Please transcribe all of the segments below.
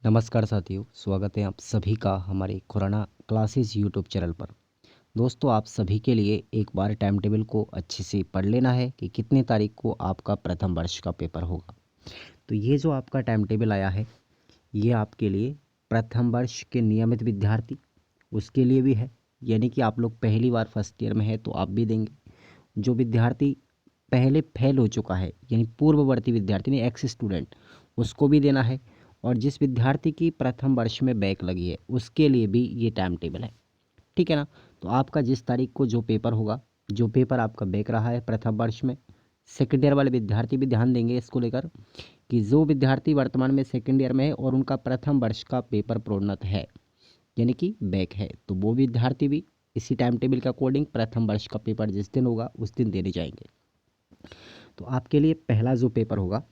नमस्कार साथियों, स्वागत है आप सभी का हमारे खुराना क्लासेस यूट्यूब चैनल पर। दोस्तों, आप सभी के लिए एक बार टाइम टेबल को अच्छे से पढ़ लेना है कि कितनी तारीख को आपका प्रथम वर्ष का पेपर होगा। तो ये जो आपका टाइम टेबल आया है, ये आपके लिए प्रथम वर्ष के नियमित विद्यार्थी उसके लिए भी है, यानी कि आप लोग पहली बार फर्स्ट ईयर में है तो आप भी देंगे। जो विद्यार्थी पहले फेल हो चुका है, यानी पूर्ववर्ती विद्यार्थी ने एक्स स्टूडेंट, उसको भी देना है। और जिस विद्यार्थी की प्रथम वर्ष में बैक लगी है उसके लिए भी ये टाइम टेबल है, ठीक है ना। तो आपका जिस तारीख को जो पेपर होगा, जो पेपर आपका बैक रहा है प्रथम वर्ष में, सेकेंड ईयर वाले विद्यार्थी भी ध्यान देंगे इसको लेकर कि जो विद्यार्थी वर्तमान में सेकेंड ईयर में है और उनका प्रथम वर्ष का पेपर प्रोन्नत है, यानी कि बैक है, तो वो विद्यार्थी भी इसी टाइम टेबल के अकॉर्डिंग प्रथम वर्ष का पेपर जिस दिन होगा उस दिन देने जाएंगे। तो आपके लिए पहला जो पेपर होगा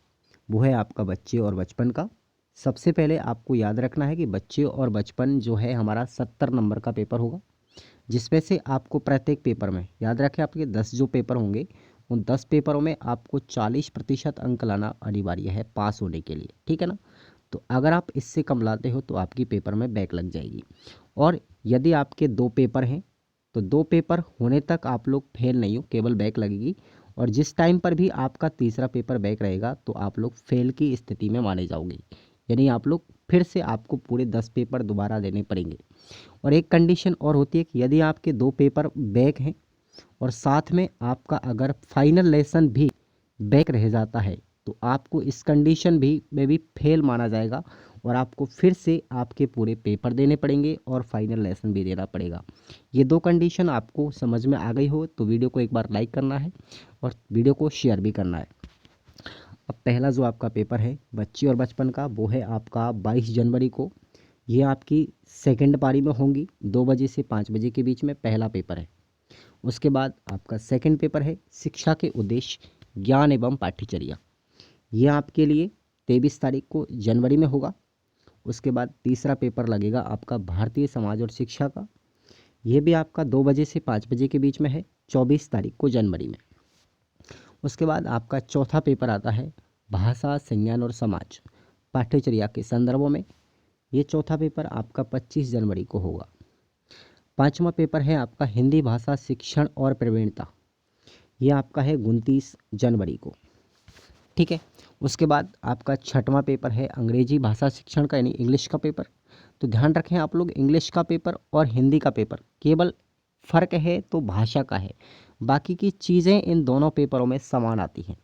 वो है आपका बच्चे और बचपन का। सबसे पहले आपको याद रखना है कि बच्चे और बचपन जो है हमारा 70 नंबर का पेपर होगा, जिसमें से आपको प्रत्येक पेपर में याद रखें, आपके 10 जो पेपर होंगे उन 10 पेपरों में आपको 40% अंक लाना अनिवार्य है पास होने के लिए, ठीक है ना। तो अगर आप इससे कम लाते हो तो आपकी पेपर में बैक लग जाएगी। और यदि आपके 2 पेपर हैं तो 2 पेपर होने तक आप लोग फेल नहीं हो, केवल बैक लगेगी। और जिस टाइम पर भी आपका तीसरा पेपर बैक रहेगा तो आप लोग फेल की स्थिति में माने जाओगे, यानी आप लोग फिर से आपको पूरे 10 पेपर दोबारा देने पड़ेंगे। और एक कंडीशन और होती है कि यदि आपके 2 पेपर बैक हैं और साथ में आपका अगर फाइनल लेसन भी बैक रह जाता है तो आपको इस कंडीशन भी में भी फेल माना जाएगा और आपको फिर से आपके पूरे पेपर देने पड़ेंगे और फाइनल लेसन भी देना पड़ेगा। ये 2 कंडीशन आपको समझ में आ गई हो तो वीडियो को एक बार लाइक करना है और वीडियो को शेयर भी करना है। अब पहला जो आपका पेपर है बच्चे और बचपन का, वो है आपका 22 जनवरी को। ये आपकी सेकंड पारी में होंगी, 2 बजे से 5 बजे के बीच में पहला पेपर है। उसके बाद आपका सेकंड पेपर है शिक्षा के उद्देश्य, ज्ञान एवं पाठ्यचर्या। ये आपके लिए 23 तारीख को जनवरी में होगा। उसके बाद तीसरा पेपर लगेगा आपका भारतीय समाज और शिक्षा का। ये भी आपका 2 बजे से 5 बजे के बीच में है, 24 तारीख को जनवरी में। उसके बाद आपका चौथा पेपर आता है भाषा, संज्ञान और समाज, पाठ्यचर्या के संदर्भों में। ये चौथा पेपर आपका 25 जनवरी को होगा। पांचवा पेपर है आपका हिंदी भाषा शिक्षण और प्रवीणता। ये आपका है 29 जनवरी को, ठीक है। उसके बाद आपका छठवां पेपर है अंग्रेजी भाषा शिक्षण का, यानी इंग्लिश का पेपर। तो ध्यान रखें आप लोग, इंग्लिश का पेपर और हिंदी का पेपर केवल फ़र्क है तो भाषा का है, बाकी की चीज़ें इन दोनों पेपरों में समान आती हैं,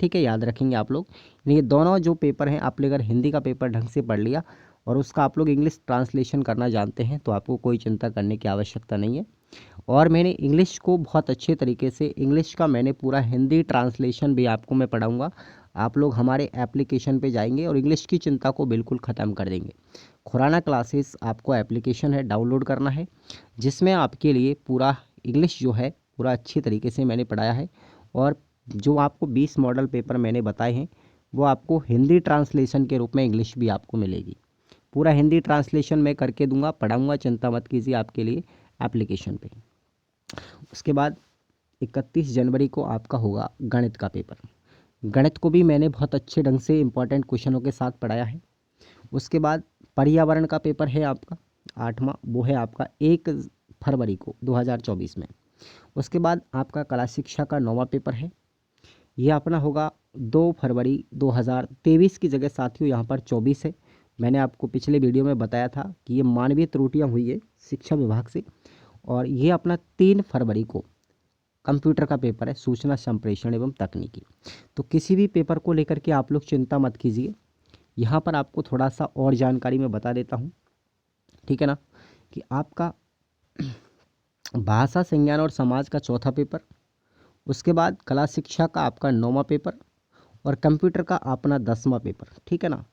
ठीक है। याद रखेंगे आप लोग, ये दोनों जो पेपर हैं, आपने अगर हिंदी का पेपर ढंग से पढ़ लिया और उसका आप लोग इंग्लिश ट्रांसलेशन करना जानते हैं तो आपको कोई चिंता करने की आवश्यकता नहीं है। और मैंने इंग्लिश को बहुत अच्छे तरीके से, इंग्लिश का मैंने पूरा हिंदी ट्रांसलेशन भी आपको मैं पढ़ाऊँगा। आप लोग हमारे एप्लीकेशन पे जाएंगे और इंग्लिश की चिंता को बिल्कुल ख़त्म कर देंगे। खुराना क्लासेस आपको एप्लीकेशन है, डाउनलोड करना है, जिसमें आपके लिए पूरा इंग्लिश जो है पूरा अच्छी तरीके से मैंने पढ़ाया है। और जो आपको 20 मॉडल पेपर मैंने बताए हैं वो आपको हिंदी ट्रांसलेशन के रूप में इंग्लिश भी आपको मिलेगी। पूरा हिंदी ट्रांसलेशन मैं करके दूंगा, पढ़ाऊंगा, चिंता मत कीजिए आपके लिए एप्लीकेशन पे। उसके बाद 31 जनवरी को आपका होगा गणित का पेपर। गणित को भी मैंने बहुत अच्छे ढंग से इंपॉर्टेंट क्वेश्चनों के साथ पढ़ाया है। उसके बाद पर्यावरण का पेपर है आपका 8वां, वो है आपका 1 फरवरी को 2024 में। उसके बाद आपका कला शिक्षा का 9वां पेपर है, ये अपना होगा 2 फरवरी 2023 की जगह साथियों यहाँ पर 24 है। मैंने आपको पिछले वीडियो में बताया था कि ये मानवीय त्रुटियाँ हुई है शिक्षा विभाग से। और ये अपना 3 फरवरी को कंप्यूटर का पेपर है, सूचना संप्रेषण एवं तकनीकी। तो किसी भी पेपर को लेकर के आप लोग चिंता मत कीजिए, यहाँ पर आपको थोड़ा सा और जानकारी मैं बता देता हूँ, ठीक है ना। कि आपका भाषा, संज्ञान और समाज का चौथा पेपर, उसके बाद कला शिक्षा का आपका 9वां पेपर और कंप्यूटर का अपना 10वां पेपर, ठीक है ना।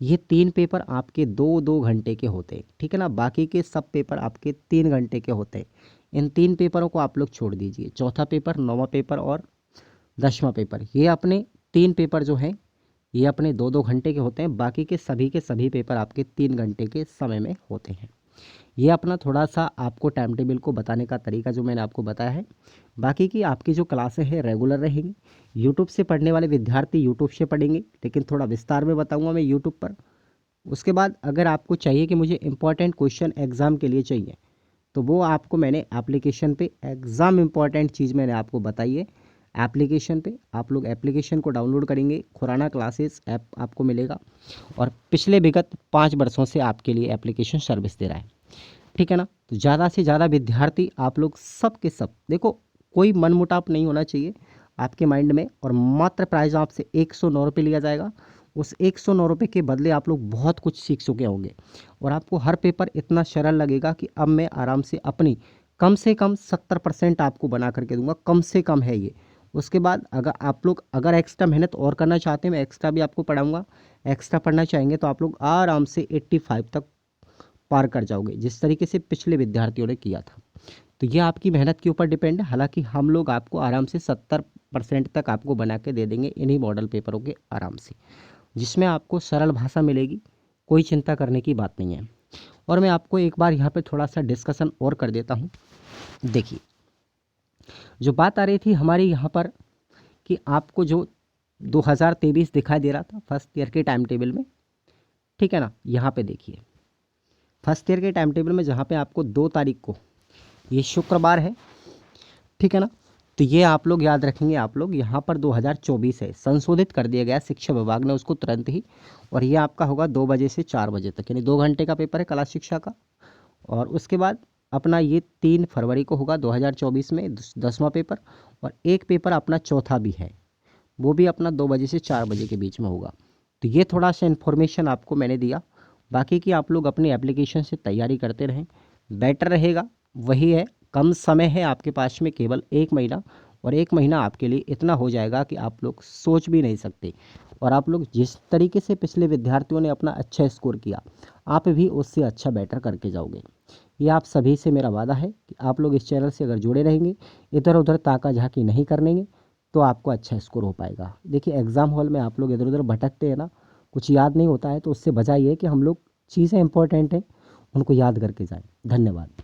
ये 3 पेपर आपके 2-2 घंटे के होते हैं, ठीक है ना। बाकी के सब पेपर आपके 3 घंटे के होते हैं। इन 3 पेपरों को आप लोग छोड़ दीजिए, चौथा पेपर, 9वां पेपर और 10वां पेपर। ये अपने 3 पेपर जो हैं ये अपने 2-2 घंटे के होते हैं, बाकी के सभी पेपर आपके 3 घंटे के समय में होते हैं। ये अपना थोड़ा सा आपको टाइम टेबल को बताने का तरीका जो मैंने आपको बताया है। बाकी की आपकी जो क्लासें हैं रेगुलर रहेंगी। यूट्यूब से पढ़ने वाले विद्यार्थी यूट्यूब से पढ़ेंगे, लेकिन थोड़ा विस्तार में बताऊंगा मैं यूट्यूब पर। उसके बाद अगर आपको चाहिए कि मुझे इम्पॉर्टेंट क्वेश्चन एग्ज़ाम के लिए चाहिए, तो वो आपको मैंने एप्लीकेशन पे एग्ज़ाम इम्पॉर्टेंट चीज़ मैंने आपको बताई है। एप्लीकेशन पे आप लोग एप्लीकेशन को डाउनलोड करेंगे, खुराना क्लासेस ऐप आपको मिलेगा और पिछले विगत 5 वर्षों से आपके लिए एप्लीकेशन सर्विस दे रहा है, ठीक है ना। तो ज़्यादा से ज़्यादा विद्यार्थी आप लोग सब के सब देखो, कोई मनमुटाव नहीं होना चाहिए आपके माइंड में। और मात्र प्राइस आपसे 109 रुपये लिया जाएगा। उस 109 रुपये के बदले आप लोग बहुत कुछ सीख चुके होंगे और आपको हर पेपर इतना सरल लगेगा कि अब मैं आराम से अपनी कम से कम 70% आपको बना करके दूंगा, कम से कम है ये। उसके बाद अगर आप लोग अगर एक्स्ट्रा मेहनत और करना चाहते हैं, मैं एक्स्ट्रा भी आपको पढ़ाऊँगा। एक्स्ट्रा पढ़ना चाहेंगे तो आप लोग आराम से 85 तक पार कर जाओगे, जिस तरीके से पिछले विद्यार्थियों ने किया था। तो ये आपकी मेहनत के ऊपर डिपेंड है। हालांकि हम लोग आपको आराम से 70% तक आपको बना के दे देंगे इन्हीं मॉडल पेपरों के आराम से, जिसमें आपको सरल भाषा मिलेगी, कोई चिंता करने की बात नहीं है। और मैं आपको एक बार यहाँ पे थोड़ा सा डिस्कशन और कर देता हूँ। देखिए, जो बात आ रही थी हमारी यहाँ पर कि आपको जो 2023 दिखाई दे रहा था फर्स्ट ईयर के टाइम टेबल में, ठीक है ना। यहाँ पे देखिए फर्स्ट ईयर के टाइम टेबल में जहाँ पे आपको 2 तारीख को, ये शुक्रवार है, ठीक है ना। तो ये आप लोग याद रखेंगे, आप लोग यहाँ पर 2024 है, संशोधित कर दिया गया शिक्षा विभाग ने उसको तुरंत ही। और ये आपका होगा 2 बजे से 4 बजे तक, यानी 2 घंटे का पेपर है कला शिक्षा का। और उसके बाद अपना ये 3 फरवरी को होगा 2024 में 10वां पेपर। और एक पेपर अपना चौथा भी है, वो भी अपना 2 बजे से 4 बजे के बीच में होगा। तो ये थोड़ा सा इन्फॉर्मेशन आपको मैंने दिया। बाकी की आप लोग अपनी एप्लीकेशन से तैयारी करते रहें, बेटर रहेगा। वही है, कम समय है आपके पास में, केवल 1 महीना। और 1 महीना आपके लिए इतना हो जाएगा कि आप लोग सोच भी नहीं सकते। और आप लोग जिस तरीके से पिछले विद्यार्थियों ने अपना अच्छा स्कोर किया, आप भी उससे अच्छा बेटर करके जाओगे। ये आप सभी से मेरा वादा है कि आप लोग इस चैनल से अगर जुड़े रहेंगे, इधर उधर ताका झाकी नहीं करेंगे, तो आपको अच्छा स्कोर हो पाएगा। देखिए, एग्ज़ाम हॉल में आप लोग इधर उधर भटकते हैं ना, कुछ याद नहीं होता है, तो उससे बजाय ये कि हम लोग चीज़ें इंपॉर्टेंट हैं उनको याद करके जाएं। धन्यवाद।